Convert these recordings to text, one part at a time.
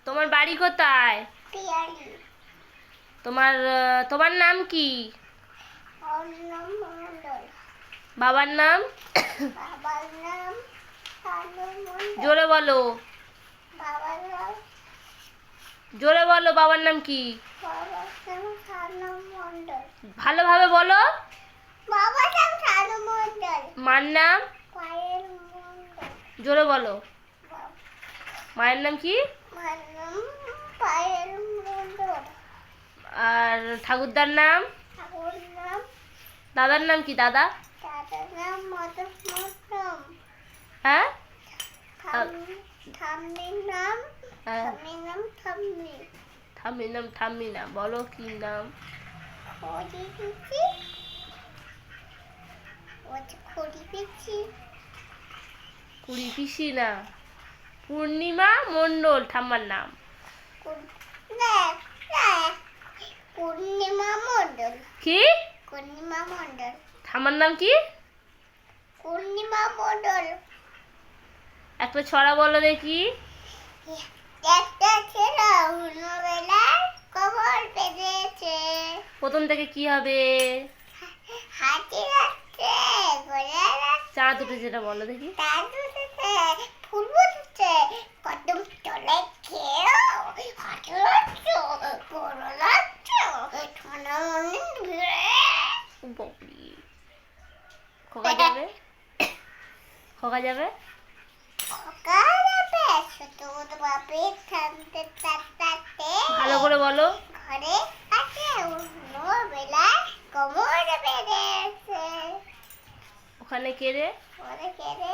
তোমার বাড়ি কোথায়? পিয়ালি। তোমার তোমার নাম কি? অর্ণব মণ্ডল। বাবার নাম? বাবার নাম কানু মণ্ডল। জোরে বলো। বাবার নাম জোরে বলো, বাবার নাম কি? বাবার নাম কানু মণ্ডল। ভালোভাবে বলো। বাবার নাম কানু মণ্ডল। মার নাম? পায়েল মণ্ডল। জোরে বলো। মায়ের নাম কি? মার নাম পায়েল মণ্ডল। আর ঠাকুরদার নাম? ঠাকুর নাম? দাদার নাম কি? দাদা? দাদার নাম মদন মণ্ডল। হ্যাঁ? ঠাম্মির নাম? হ্যাঁ। ঠাম্মির নাম ঠাম্মি। ঠাম্মির নাম ঠাম্মি না, বলো কি নাম? খড়ি পিচি। খড়ি পিচি। কুড়ি পিসি না, পূর্ণিমা মণ্ডল ঠাম্মার নাম। পূর্ণিমা মণ্ডল। কি? পূর্ণিমা মণ্ডল। ঠাম্মার নাম কি? পূর্ণিমা মণ্ডল। একটা ছড়া বলো দেখি। একটা ছেলে বেলায় কবর বেঁধেছে। প্রথম থেকে কি হবে? হাতি যাচ্ছে, ঘোড়া যাচ্ছে। চাঁদ উঠেছে, যেটা বলো দেখি। চাঁদ উঠেছে, ফুল ফুটেছে, কদম তলে খেয়েও হাঁটু যাচ্ছে, বড় যাচ্ছে, ঠান্ডা মনে ভিড়ে। বাপরে। খোকা যাবে? খোকা যাবে? খোকা যাবে শুধু বাপের থামতে থাকতে। ভালো করে বলো। ঘরে আছে অন্য বেলায় কোমর বেঁধেছে। ওখানে কে রে? ওরে কে রে?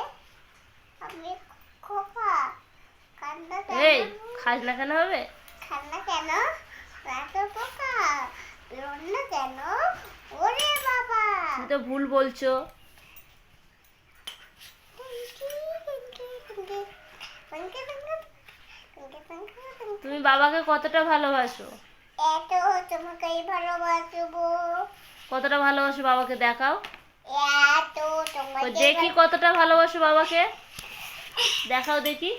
আমি খোকা। কান্না এই কেন? খাজনা কেন হবে? কান্না কেন? রাতে পোকা বেরোন কেন? ওরে বাবা, তুমি তো ভুল বলছো। তুমি বাবাকে কতটা ভালোবাসো? এত তোমাকেই ভালোবাসবো। কতটা ভালোবাসো বাবাকে দেখাও। এত তোমাকে দেখি কতটা ভালোবাসো বাবাকে, দেখাও দেখি।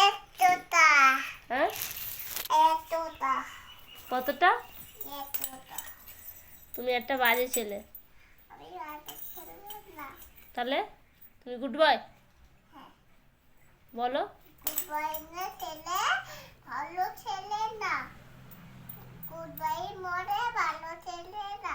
এতটা। হ্যাঁ, এতটা। কতটা? এতটা। তুমি একটা বাজে ছেলে। আমি রাতে খেলবো না। তাহলে তুমি গুড বয় হ্যাঁ। বলো। গুড বাই না ছেলে, ভালো ছেলে না। গুড বাই মরে ভালো ছেলে না।